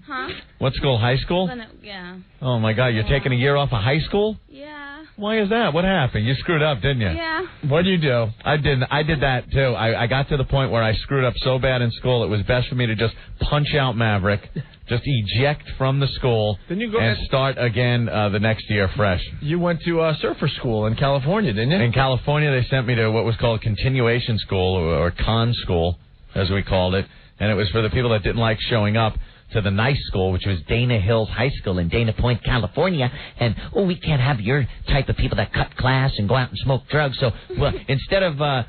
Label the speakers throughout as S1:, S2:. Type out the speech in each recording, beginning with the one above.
S1: Huh?
S2: What school? High school?
S1: Yeah.
S2: Oh, my God. You're taking a year off of high school?
S1: Yeah.
S2: Why is that? What happened? You screwed up, didn't you?
S1: Yeah.
S2: What'd you do? I did that, too. I got to the point where I screwed up so bad in school, it was best for me to just punch out Maverick, just eject from the school, and start again the next year fresh.
S3: You went to surfer school in California, didn't you?
S2: In California, they sent me to what was called continuation school, or con school, as we called it, and it was for the people that didn't like showing up to the nice school, which was Dana Hills High School in Dana Point, California. And, we can't have your type of people that cut class and go out and smoke drugs. So, well, instead of,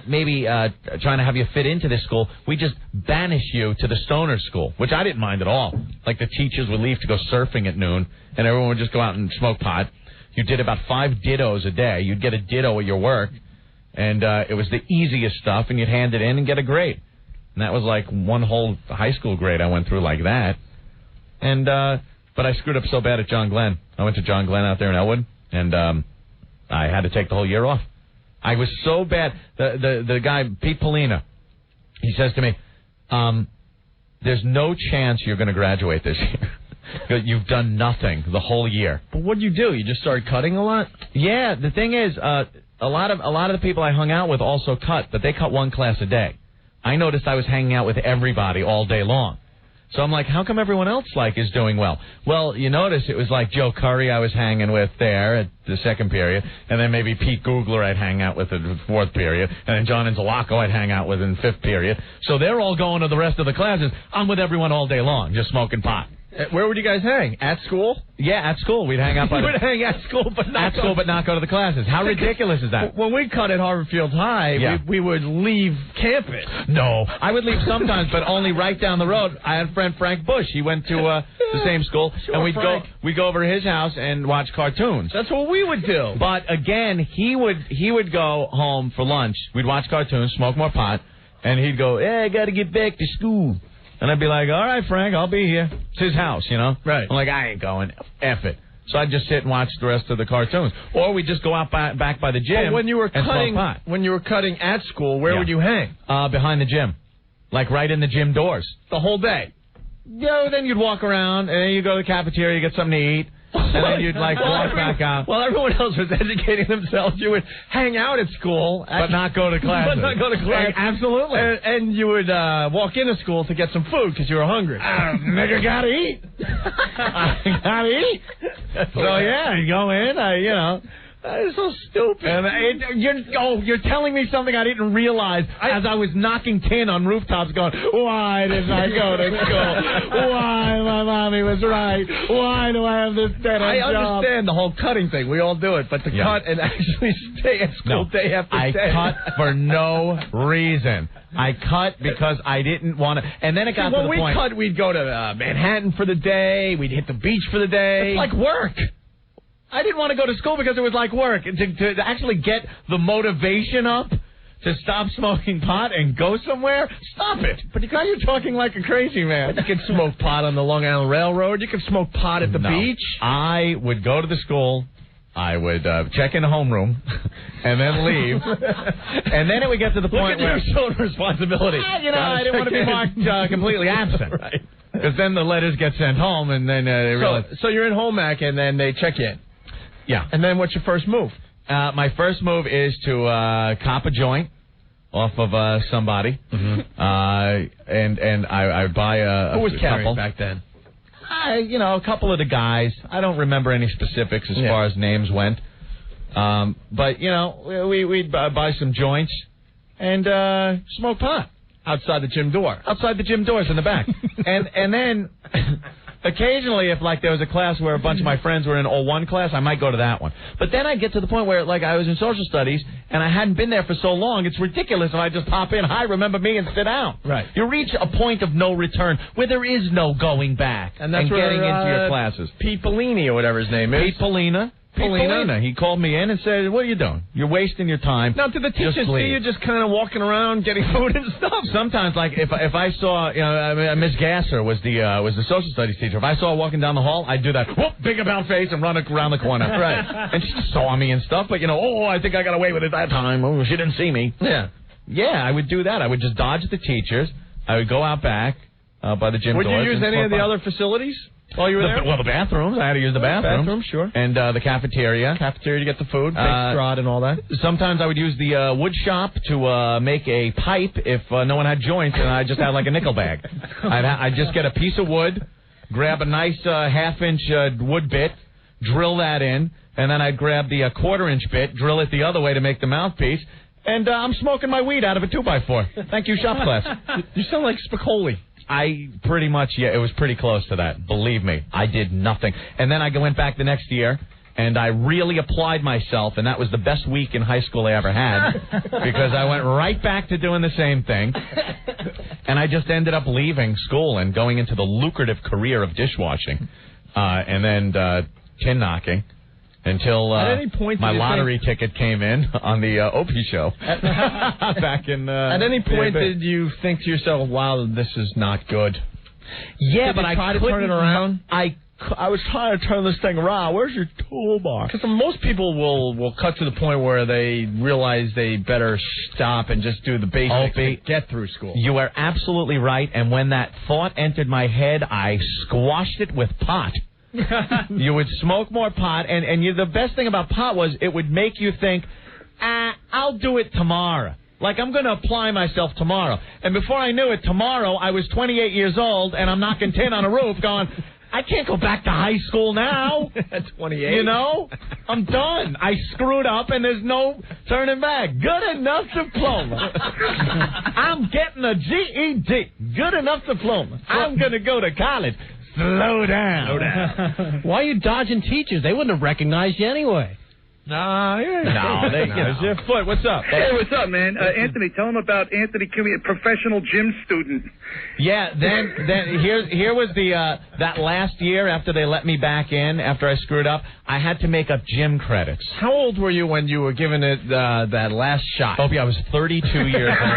S2: maybe trying to have you fit into this school, we just banish you to the stoner school, which I didn't mind at all. Like, the teachers would leave to go surfing at noon, and everyone would just go out and smoke pot. You did about 5 dittos a day. You'd get a ditto at your work, and it was the easiest stuff, and you'd hand it in and get a grade. And that was like one whole high school grade I went through like that. And but I screwed up so bad at John Glenn. I went to John Glenn out there in Elwood, and I had to take the whole year off. I was so bad. The guy, Pete Polina, he says to me, there's no chance you're going to graduate this year. You've done nothing the whole year.
S3: But what'd you do? You just started cutting a lot?
S2: Yeah, the thing is, a lot of the people I hung out with also cut, but they cut 1 class a day. I noticed I was hanging out with everybody all day long. So I'm like, how come everyone else is doing well? Well, you notice it was like Joe Curry I was hanging with there at the 2nd period, and then maybe Pete Googler I'd hang out with at the 4th period, and then John Anzalaco I'd hang out with in the 5th period. So they're all going to the rest of the classes. I'm with everyone all day long, just smoking pot.
S3: Where would you guys hang? At school?
S2: Yeah, at school. We'd hang out by
S3: we would hang at school, but not
S2: go to the classes. How ridiculous is that?
S3: When we cut at Harvard Field High, we would leave campus.
S2: No, I would leave sometimes, but only right down the road. I had a friend, Frank Bush. He went to the same school, and we'd go over to his house and watch cartoons.
S3: That's what we would do.
S2: But again, he would go home for lunch. We'd watch cartoons, smoke more pot, and he'd go, "Hey, I got to get back to school." And I'd be like, all right, Frank, I'll be here. It's his house, Right. I'm like, I ain't going. F it. So I'd just sit and watch the rest of the cartoons. Or we'd just go out back by the gym and smoke pot.
S3: When you were cutting at school, where would you hang?
S2: Behind the gym. Like right in the gym doors.
S3: The whole day?
S2: Yeah, then you'd walk around, and then you'd go to the cafeteria, get something to eat. And then you'd walk back out.
S3: While everyone else was educating themselves, you would hang out at school.
S2: But not go to class.
S3: But not go to class.
S2: Absolutely.
S3: And you would walk into school to get some food because you were hungry.
S2: Nigga gotta eat. I gotta eat. So, yeah, you go in,
S3: That is so stupid.
S2: And you're telling me something I didn't realize as I was knocking tin on rooftops going, why didn't I go to school? Why my mommy was right? Why do I have this dead end job?
S3: I understand the whole cutting thing. We all do it. But to cut and actually stay at school day after day.
S2: I cut for no reason. I cut because I didn't want to. And then it got to the point.
S3: When we cut, we'd go to Manhattan for the day. We'd hit the beach for the day.
S2: It's like work. I didn't want to go to school because it was like work. To actually get the motivation up to stop smoking pot and go somewhere, stop it. But you're talking like a crazy man.
S3: You could smoke pot on the Long Island Railroad. You could smoke pot at the beach.
S2: I would go to the school. I would check in the homeroom and then leave. And then it would get to the point where...
S3: Look at your social responsibility.
S2: I didn't want to be marked completely absent.
S3: Right.
S2: Because then the letters get sent home and then they realize...
S3: So you're in home ec and then they check you in.
S2: Yeah.
S3: And then what's your first move?
S2: My first move is to cop a joint off of somebody. Mm-hmm. And I would buy a
S3: Who was
S2: couple.
S3: carrying back then?
S2: A couple of the guys. I don't remember any specifics as far as names went. But, we'd buy some joints and smoke pot.
S3: Outside the gym door.
S2: Outside the gym doors in the back. and then... Occasionally, if there was a class where a bunch of my friends were in 01 class, I might go to that one. But then I'd get to the point where, I was in social studies, and I hadn't been there for so long, it's ridiculous if I just pop in, hi, remember me, and sit down.
S3: Right.
S2: You reach a point of no return where there is no going back
S3: and that's
S2: getting into your classes.
S3: Pete Polini or whatever his name is.
S2: Pete Polina. He called me in and said, what are you doing? You're wasting your time.
S3: Now, to the teachers, see you just kind of walking around getting food and stuff?
S2: Sometimes, if I saw, Miss Gasser was the social studies teacher. If I saw her walking down the hall, I'd do that, whoop, big about face, and run around the corner.
S3: Right.
S2: And she saw me and stuff, but, I think I got away with it that time. Oh, she didn't see me.
S3: Yeah.
S2: Yeah, I would do that. I would just dodge the teachers. I would go out back, by the gym
S3: doors. Would you use any of the other facilities while you were there?
S2: Well, the bathrooms. I had to use the bathrooms.
S3: Bathroom, sure.
S2: And the cafeteria.
S3: Cafeteria to get the food, big strad and all that.
S2: Sometimes I would use the wood shop to make a pipe if no one had joints, and I just had like a nickel bag. I'd just get a piece of wood, grab a nice half-inch wood bit, drill that in, and then I'd grab the quarter-inch bit, drill it the other way to make the mouthpiece, and I'm smoking my weed out of a 2x4. Thank you, shop class.
S3: You sound like Spicoli.
S2: I pretty much, yeah, it was pretty close to that. Believe me, I did nothing. And then I went back the next year, and I really applied myself, and that was the best week in high school I ever had, because I went right back to doing the same thing, and I just ended up leaving school and going into the lucrative career of dishwashing, and then tin knocking. Until
S3: at any point
S2: my lottery ticket came in on the Opie show back in.
S3: At any point did you think to yourself, "Wow, this is not good"?
S2: Yeah, but I tried to turn it around.
S3: I was trying to turn this thing around. Where's your toolbar? Because most people will cut to the point where they realize they better stop and just do the basics to get through school.
S2: You are absolutely right. And when that thought entered my head, I squashed it with pot. You would smoke more pot, and the best thing about pot was it would make you think, I'll do it tomorrow. Like, I'm going to apply myself tomorrow. And before I knew it, tomorrow, I was 28 years old, and I'm knocking tin on a roof going, I can't go back to high school now.
S3: At 28.
S2: You know? I'm done. I screwed up, and there's no turning back. Good enough diploma. I'm getting a GED. Good enough diploma. I'm going to go to college. Slow down.
S1: Why are you dodging teachers? They wouldn't have recognized you anyway.
S3: No, it's your foot. What's up?
S4: Hey, what's up, man? Anthony, tell him about Anthony Kimmy, a professional gym student.
S2: Yeah, then here was the that last year after they let me back in, after I screwed up, I had to make up gym credits.
S3: How old were you when you were given it that last shot?
S2: Opie, I was 32 years old.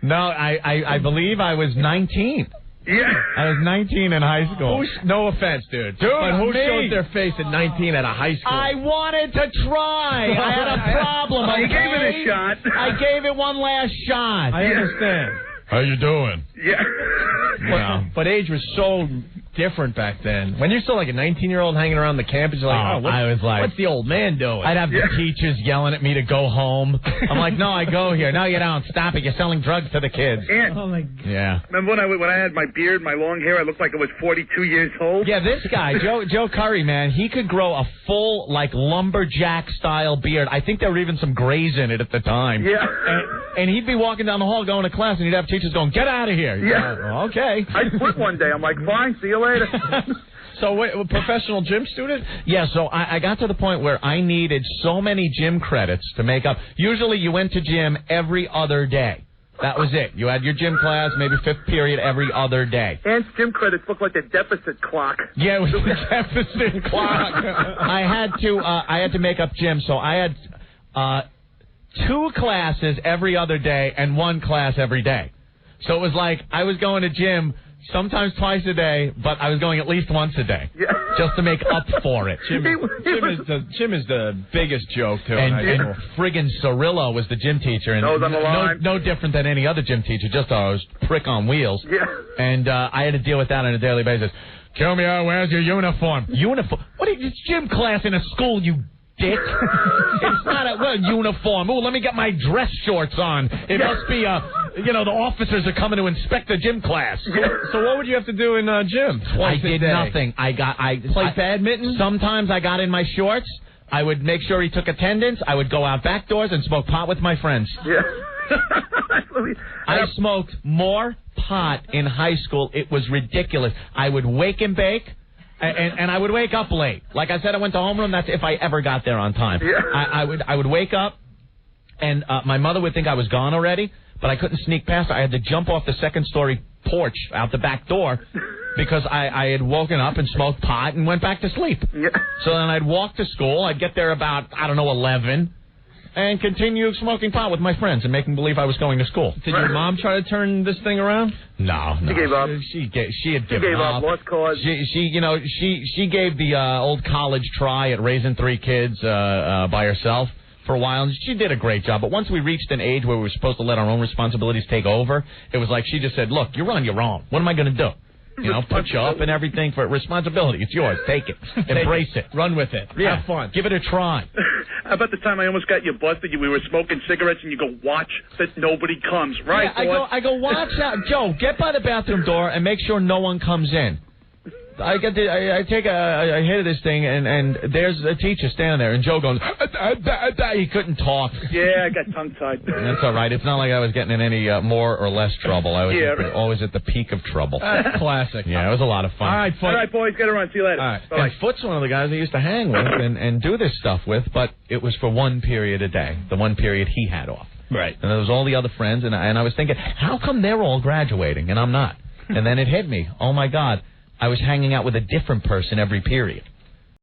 S2: No, I believe I was 19.
S4: Yeah.
S2: I was 19 in high school.
S3: No offense, dude. But who showed their face at 19 at a high school?
S2: I wanted to try. I had a problem.
S4: You gave it a shot.
S2: I gave it one last shot.
S3: I understand.
S2: How you doing?
S4: Yeah.
S3: But age was so different back then. When you're still like a 19-year-old hanging around the campus, you're like, what's the old man doing?
S2: I'd have the teachers yelling at me to go home. I'm like, no, I go here. No, you don't. Stop it. You're selling drugs to the kids.
S4: Oh, my God.
S2: Yeah.
S4: Remember when I had my beard, my long hair, I looked like I was 42 years old?
S2: Yeah, this guy, Joe Curry, man, he could grow a full, like, lumberjack-style beard. I think there were even some grays in it at the time.
S4: Yeah.
S2: And he'd be walking down the hall going to class, and he'd have teachers going, get out of here.
S4: Yeah.
S2: Okay.
S4: I quit one day. I'm like, fine, see you later.
S3: So, wait, a professional gym student?
S2: Yeah, so I got to the point where I needed so many gym credits to make up. Usually you went to gym every other day. That was it. You had your gym class, maybe fifth period every other day.
S4: And gym credits look like a deficit clock.
S2: Yeah, it was a deficit clock. I had to make up gym, so I had 2 classes every other day and 1 class every day. So it was like I was going to gym sometimes twice a day, but I was going at least once a day, just to make up for it.
S3: Gym is the biggest joke, too.
S2: And friggin' Cirillo was the gym teacher, and no different than any other gym teacher, just a prick on wheels.
S4: Yeah.
S2: And I had to deal with that on a daily basis. Kill me, where's your uniform? Uniform? What is this gym class in a school, you dick? It's not a uniform. Ooh, let me get my dress shorts on. It must be the officers are coming to inspect the gym class.
S3: So what would you have to do in gym?
S2: I did nothing. I
S3: played badminton.
S2: Sometimes I got in my shorts. I would make sure he took attendance. I would go out back doors and smoke pot with my friends.
S4: Yeah.
S2: I smoked more pot in high school. It was ridiculous. I would wake and bake. And I would wake up late. Like I said, I went to homeroom. That's if I ever got there on time.
S4: Yeah.
S2: I would wake up, and my mother would think I was gone already, but I couldn't sneak past her. I had to jump off the second-story porch out the back door because I had woken up and smoked pot and went back to sleep.
S4: Yeah.
S2: So then I'd walk to school. I'd get there about, 11. And continue smoking pot with my friends and making believe I was going to school.
S3: Did your mom try to turn this thing around?
S2: No.
S4: She gave up.
S2: She had given up.
S4: Lost cause.
S2: She gave the old college try at raising 3 kids by herself. for a while, and she did a great job. But once we reached an age where we were supposed to let our own responsibilities take over, it was like she just said, look, you're on your own. What am I going to do? You know, put you up and everything for responsibility. It's yours. Take it. Embrace it.
S3: Run with it.
S2: Yeah.
S3: Have fun.
S2: Give it a try.
S4: How about the time I almost got you busted? We were smoking cigarettes, and you go, watch that nobody comes. Right?
S2: Yeah, I go, watch out. Joe, get by the bathroom door and make sure no one comes in. I take a hit of this thing, and there's a teacher standing there, and Joe goes, he couldn't talk.
S4: Yeah, I got tongue-tied.
S2: That's all right. It's not like I was getting in any more or less trouble. I was always at the peak of trouble.
S3: Classic.
S2: Yeah, it was a lot of fun.
S3: All right,
S4: All right, boys, get around. See you later.
S3: All right.
S4: Bye-bye.
S2: And Foot's one of the guys I used to hang with and do this stuff with, but it was for one period a day, the one period he had off.
S3: Right.
S2: And there was all the other friends, and I was thinking, how come they're all graduating and I'm not? And then it hit me. Oh, my God. I was hanging out with a different person every period.